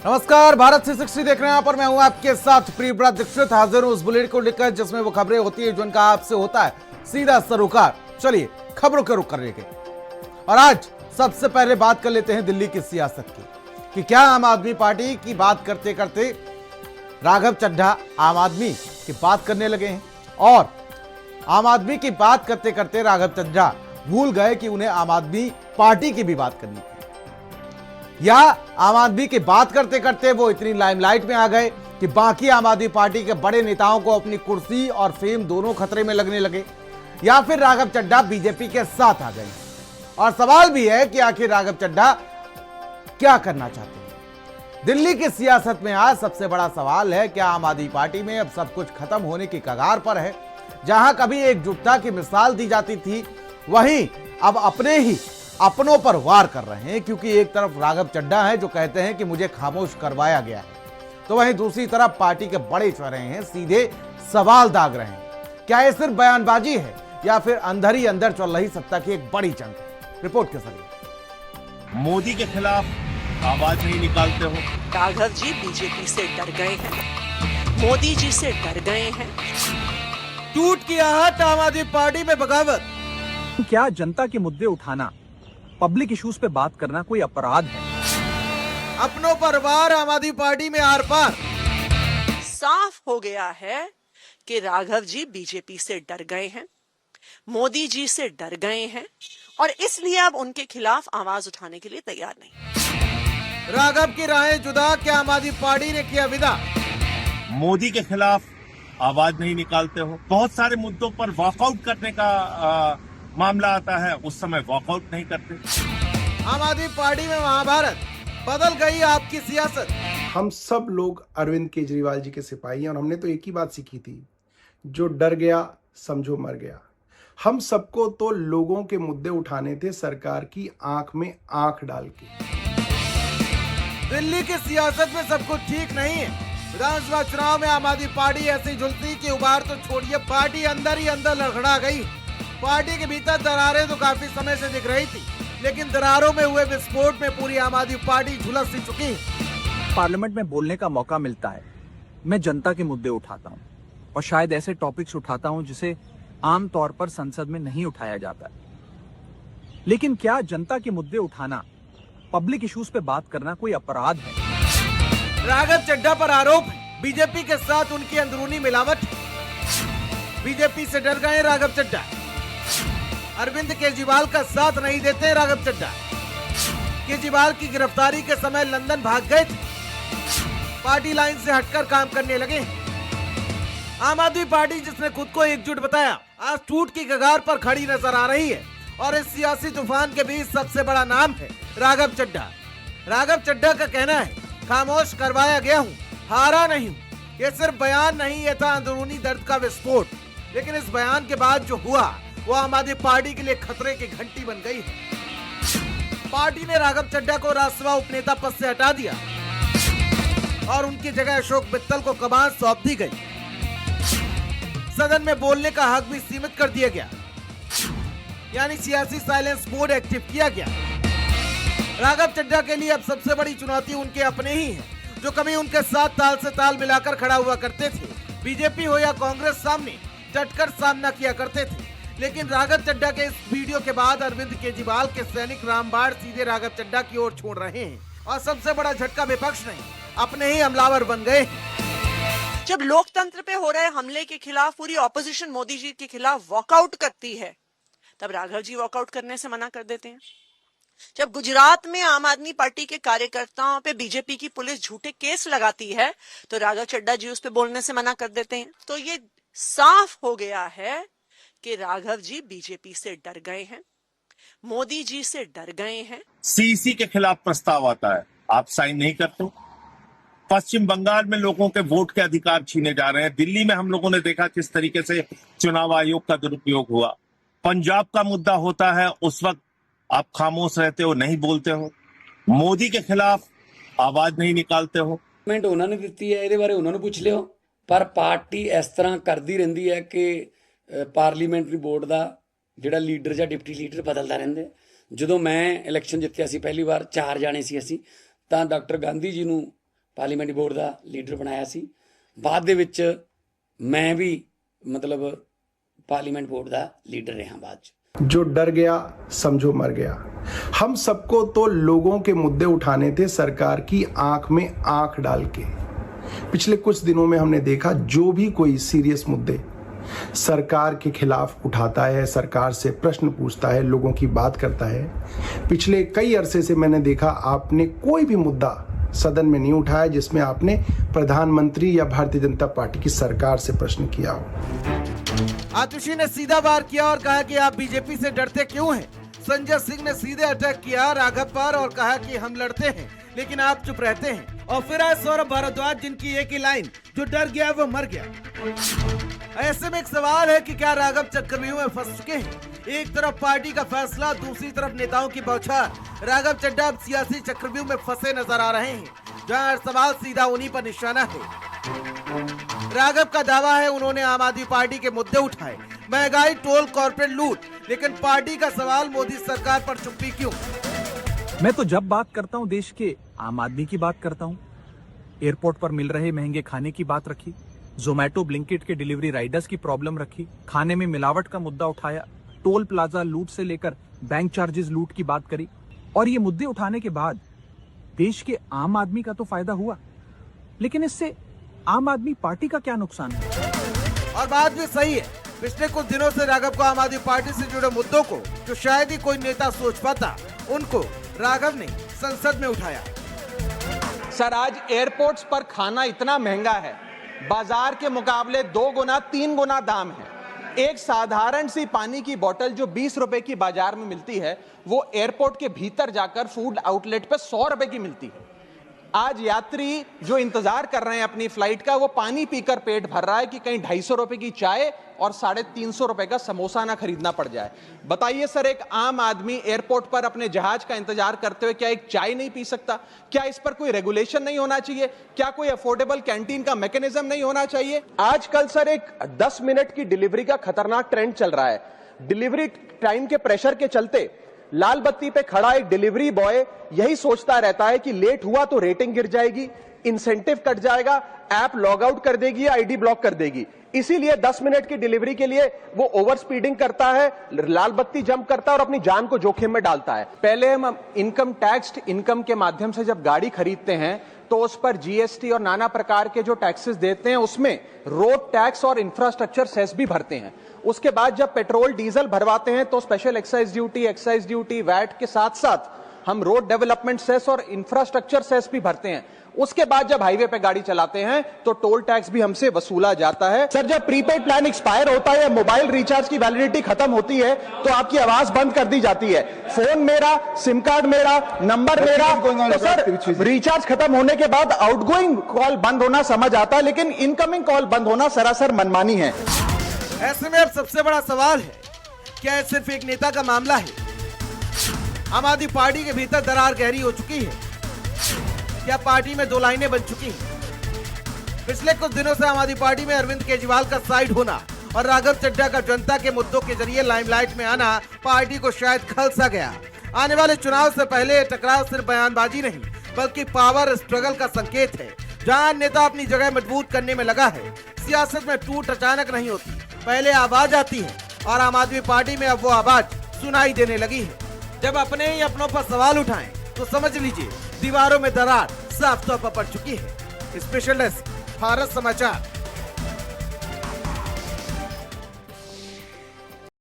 नमस्कार, भारत 360 देख रहे हैं। यहाँ पर मैं हूं आपके साथ प्रियव्रत दीक्षित, हाजिर हूं उस बुलेटिन को लेकर जिसमें वो खबरें होती है जो इनका आपसे होता है सीधा सरोकार। चलिए खबरों के रुख करने के, और आज सबसे पहले बात कर लेते हैं दिल्ली की सियासत की कि क्या आम आदमी पार्टी की बात करते करते राघव चड्ढा आम आदमी की बात करने लगे हैं, और आम आदमी की बात करते करते राघव चड्ढा भूल गए कि उन्हें आम आदमी पार्टी की भी बात करनी थी, या आम आदमी की बात करते करते वो इतनी लाइमलाइट में आ गए कि बाकी आम आदमी पार्टी के बड़े नेताओं को अपनी कुर्सी और फेम दोनों खतरे में लगने लगे, या फिर राघव चड्ढा बीजेपी के साथ आ गए। और सवाल भी है कि आखिर राघव चड्ढा क्या करना चाहते हैं। दिल्ली की सियासत में आज सबसे बड़ा सवाल है, क्या आम आदमी पार्टी में अब सब कुछ खत्म होने की कगार पर है। जहां कभी एकजुटता की मिसाल दी जाती थी, वहीं अब अपने ही अपनों पर वार कर रहे हैं, क्योंकि एक तरफ राघव चड्ढा है जो कहते हैं कि मुझे खामोश करवाया गया है, तो वहीं दूसरी तरफ पार्टी के बड़े चेहरे हैं सीधे सवाल दाग रहे हैं। क्या यह सिर्फ बयानबाजी है या फिर अंदर ही अंदर चल रही सत्ता की एक बड़ी जंग है। रिपोर्ट के जरिए। मोदी के खिलाफ आवाज नहीं निकालते हो। राघव जी बीजेपी से डर गए हैं, मोदी जी से डर गए हैं। टूट की आहट आम आदमी पार्टी में बगावत। क्या जनता के मुद्दे उठाना, पब्लिक इश्यूज पे बात करना कोई अपराध है? अपनों पर वार, आम आदमी पार्टी में आर पार। साफ हो गया है कि राघव जी बीजेपी से डर गए हैं, मोदी जी से डर गए हैं, और इसलिए अब उनके खिलाफ आवाज उठाने के लिए तैयार नहीं। राघव की राहें जुदा, क्या आम आदमी पार्टी ने किया विदा। मोदी के खिलाफ आवाज नहीं निकालते हो। बहुत सारे मुद्दों पर वॉकआउट करने का मामला आता है, उस समय वॉकआउट नहीं करते। आम आदमी पार्टी में महाभारत, बदल गई आपकी सियासत। हम सब लोग अरविंद केजरीवाल जी के सिपाही हैं, और हमने तो एक ही बात सीखी थी, जो डर गया समझो मर गया। हम सबको तो लोगों के मुद्दे उठाने थे, सरकार की आंख में आंख डाल के। दिल्ली की सियासत में सब कुछ ठीक नहीं है। विधानसभा चुनाव में आम आदमी पार्टी ऐसी झुलसी कि उबार तो छोड़िए, पार्टी अंदर ही अंदर लड़खड़ा गई। पार्टी के भीतर दरारें तो काफी समय से दिख रही थी, लेकिन दरारों में हुए विस्फोट में पूरी आम आदमी पार्टी झुलस सी चुकी है। पार्लियामेंट में बोलने का मौका मिलता है, मैं जनता के मुद्दे उठाता हूँ, और शायद ऐसे टॉपिक्स उठाता हूँ जिसे आम तौर पर संसद में नहीं उठाया जाता। लेकिन क्या जनता के मुद्दे उठाना, पब्लिक इश्यूज पे बात करना कोई अपराध है? राघव चड्ढा पर आरोप है बीजेपी के साथ उनकी अंदरूनी मिलावट। बीजेपी से डर गए राघव चड्ढा। अरविंद केजरीवाल का साथ नहीं देते राघव चड्ढा। केजरीवाल की गिरफ्तारी के समय लंदन भाग गए थे, पार्टी लाइन से हटकर काम करने लगे। आम आदमी पार्टी जिसने खुद को एकजुट बताया, आज टूट की कगार पर खड़ी नजर आ रही है, और इस सियासी तूफान के बीच सबसे बड़ा नाम है राघव चड्ढा। राघव चड्ढा का कहना है, खामोश करवाया गया हूँ, हारा नहीं हूँ। ये सिर्फ बयान नहीं, ये था अंदरूनी दर्द का विस्फोट। लेकिन इस बयान के बाद जो हुआ वो आम आदमी पार्टी के लिए खतरे की घंटी बन गई है। पार्टी ने राघव चड्ढा को राज्यसभा उपनेता पद से हटा दिया, और उनकी जगह अशोक मित्तल को कमान सौंप दी गई। सदन में बोलने का हक भी सीमित कर दिया गया, यानी सियासी साइलेंस मोड एक्टिव किया गया। राघव चड्ढा के लिए अब सबसे बड़ी चुनौती उनके अपने ही है, जो कभी उनके साथ ताल से ताल मिलाकर खड़ा हुआ करते थे। बीजेपी हो या कांग्रेस, सामने डटकर सामना किया करते थे। लेकिन राघव चड्ढा के इस वीडियो के बाद अरविंद केजरीवाल के सैनिक रामबाण सीधे राघव चड्ढा की ओर छोड़ रहे हैं, और सबसे बड़ा झटका विपक्ष नहीं, अपने ही हमलावर बन गए। जब लोकतंत्र पे हो रहे हमले के खिलाफ पूरी ऑपोजिशन मोदी जी के खिलाफ वॉकआउट करती है, तब राघव जी वॉकआउट करने से मना कर देते हैं। जब गुजरात में आम आदमी पार्टी के कार्यकर्ताओं पे बीजेपी की पुलिस झूठे केस लगाती है, तो राघव चड्ढा जी उस पे बोलने से मना कर देते हैं। तो ये साफ हो गया है कि राघव जी बीजेपी से डर गए हैं, मोदी जी से डर गए हैं। सीसी के खिलाफ प्रस्ताव आता है, आप साइन नहीं करते। पश्चिम बंगाल में लोगों के वोट के अधिकार छीने जा रहे हैं। दिल्ली में हम लोगों ने देखा किस तरीके से चुनाव आयोग का दुरुपयोग हुआ। पंजाब का मुद्दा होता है, उस वक्त आप खामोश रहते हो, नहीं बोलते हो। मोदी के खिलाफ आवाज नहीं निकालते हो। कमेंट उन्होंने ਦਿੱਤੀ ਹੈ, ਇਹਦੇ ਬਾਰੇ ਉਹਨਾਂ ਨੂੰ ਪੁੱਛ ਲਿਓ। ਪਰ ਪਾਰਟੀ ਇਸ ਤਰ੍ਹਾਂ ਕਰਦੀ ਰਹਿੰਦੀ ਹੈ ਕਿ ਪਾਰਲੀਮੈਂਟਰੀ ਬੋਰਡ ਦਾ ਜਿਹੜਾ ਲੀਡਰ ਜਾਂ ਡਿਪਟੀ ਲੀਡਰ ਬਦਲਦਾ ਰਹਿੰਦਾ। ਜਦੋਂ ਮੈਂ ਇਲੈਕਸ਼ਨ ਜਿੱਤਿਆ ਸੀ ਪਹਿਲੀ ਵਾਰ, 4 ਜਾਣੇ ਸੀ ਅਸੀਂ, ਤਾਂ ਡਾਕਟਰ ਗਾਂਧੀ ਜੀ ਨੂੰ ਪਾਰਲੀਮੈਂਟਰੀ ਬੋਰਡ ਦਾ ਲੀਡਰ ਬਣਾਇਆ ਸੀ। ਬਾਅਦ ਦੇ ਵਿੱਚ ਮੈਂ ਵੀ ਮਤਲਬ पार्लियामेंट बोर्ड का लीडर रहा बाद। जो डर गया समझो मर गया। हम सबको तो लोगों के मुद्दे उठाने थे सरकार की आंख में आंख डाल के। पिछले कुछ दिनों में हमने देखा जो भी कोई सीरियस मुद्दे सरकार के खिलाफ उठाता है, सरकार से प्रश्न पूछता है, लोगों की बात करता है, पिछले कई अरसे से मैंने देखा आपने कोई भी मुद्दा सदन में नहीं उठाया जिसमें आपने प्रधानमंत्री या भारतीय जनता पार्टी की सरकार से प्रश्न किया हो। आतिशी ने सीधा वार किया और कहा कि आप बीजेपी से डरते क्यों हैं? संजय सिंह ने सीधे अटैक किया राघव पर और कहा कि हम लड़ते हैं लेकिन आप चुप रहते हैं। और फिर आए सौरभ भारद्वाज जिनकी एक ही लाइन, जो डर गया वो मर गया। ऐसे में एक सवाल है कि क्या राघव चक्रव्यूह में फंस चुके हैं? एक तरफ पार्टी का फैसला, दूसरी तरफ नेताओं की बौछार। राघव चड्ढा अब सियासी चक्रव्यूह में फंसे नजर आ रहे हैं, जहां सवाल सीधा उन्हीं पर निशाना है। राघव का दावा है उन्होंने आम आदमी पार्टी के मुद्दे उठाए, महंगाई, टोल, कॉर्पोरेट लूट, लेकिन पार्टी का सवाल मोदी सरकार पर चुप्पी क्यों? मैं तो जब बात करता हूं देश के आम आदमी की बात करता हूं। एयरपोर्ट पर मिल रहे महंगे खाने की बात रखी, जोमैटो ब्लिंकिट के डिलीवरी राइडर्स की प्रॉब्लम रखी, खाने में मिलावट का मुद्दा उठाया, टोल प्लाजा लूट से लेकर बैंक चार्जेस लूट की बात करी। और ये मुद्दे उठाने के बाद देश के आम आदमी का तो फायदा हुआ, लेकिन इससे आम आदमी पार्टी का क्या नुकसान है? और बात भी सही है, पिछले कुछ दिनों से राघव को आम आदमी पार्टी से जुड़े मुद्दों को जो शायद ही कोई नेता सोच पाता, उनको राघव ने संसद में उठाया। सर, आज एयरपोर्ट्स पर खाना इतना महंगा है, बाजार के मुकाबले 2 गुना 3 गुना दाम है। एक साधारण सी पानी की बोतल जो 20 रुपए की बाजार में मिलती है, वो एयरपोर्ट के भीतर जाकर फूड आउटलेट पर 100 रुपए की मिलती है। आज यात्री जो इंतजार कर रहे हैं अपनी फ्लाइट का, वो पानी पीकर पेट भर रहा है कि कहीं 250 रुपए की चाय और 350 रुपए का समोसा ना खरीदना पड़ जाए। बताइए सर, एक आम आदमी एयरपोर्ट पर अपने जहाज का इंतजार करते हुए क्या एक चाय नहीं पी सकता? क्या इस पर कोई रेगुलेशन नहीं होना चाहिए? क्या कोई अफोर्डेबल कैंटीन का मैकेनिज्म नहीं होना चाहिए? आजकल सर एक 10 मिनट की डिलीवरी का खतरनाक ट्रेंड चल रहा है। डिलीवरी टाइम के प्रेशर के चलते लाल बत्ती पे खड़ा एक डिलीवरी बॉय यही सोचता रहता है कि लेट हुआ तो रेटिंग गिर जाएगी, इंसेंटिव कट जाएगा, ऐप लॉग आउट कर देगी या आईडी ब्लॉक कर देगी। इसीलिए 10 मिनट की डिलीवरी के लिए वो ओवर स्पीडिंग करता है, लाल बत्ती जंप करता है और अपनी जान को जोखिम में डालता है। पहले हम इनकम टैक्स इनकम के माध्यम से जब गाड़ी खरीदते हैं तो उस पर जीएसटी और नाना प्रकार के जो टैक्सेस देते हैं, उसमें रोड टैक्स और इंफ्रास्ट्रक्चर सेस भी भरते हैं। उसके बाद जब पेट्रोल डीजल भरवाते हैं तो स्पेशल एक्साइज ड्यूटी, वैट के साथ साथ हम रोड डेवलपमेंट सेस और इंफ्रास्ट्रक्चर सेस भी भरते हैं। उसके बाद जब हाईवे पे गाड़ी चलाते हैं तो टोल टैक्स भी हमसे वसूला जाता है। सर, जब प्रीपेड प्लान एक्सपायर होता है या मोबाइल रिचार्ज की वैलिडिटी खत्म होती है तो आपकी आवाज बंद कर दी जाती है। फोन मेरा, सिम कार्ड मेरा, नंबर मेरा। तो सर, रिचार्ज खत्म होने के बाद आउटगोइंग कॉल बंद होना समझ आता है, लेकिन इनकमिंग कॉल बंद होना सरासर मनमानी है। ऐसे में अब सबसे बड़ा सवाल है, क्या सिर्फ एक नेता का मामला है? आम आदमी पार्टी के भीतर दरार गहरी हो चुकी है, क्या पार्टी में 2 लाइनें बन चुकी हैं? पिछले कुछ दिनों से आम आदमी पार्टी में अरविंद केजरीवाल का साइड होना और राघव चड्ढा का जनता के मुद्दों के जरिए लाइमलाइट में आना पार्टी को शायद खलसा गया। आने वाले चुनाव से पहले टकराव सिर्फ बयानबाजी नहीं बल्कि पावर स्ट्रगल का संकेत है। जहां नेता अपनी जगह मजबूत करने में लगा है, सियासत में टूट अचानक नहीं होती, पहले आवाज आती है और आम आदमी पार्टी में अब वो आवाज सुनाई देने लगी है। जब अपने ही अपनों पर सवाल उठाएं तो समझ लीजिए दीवारों में दरार साफ तौर पर पड़ चुकी है। स्पेशल डेस्क, भारत समाचार।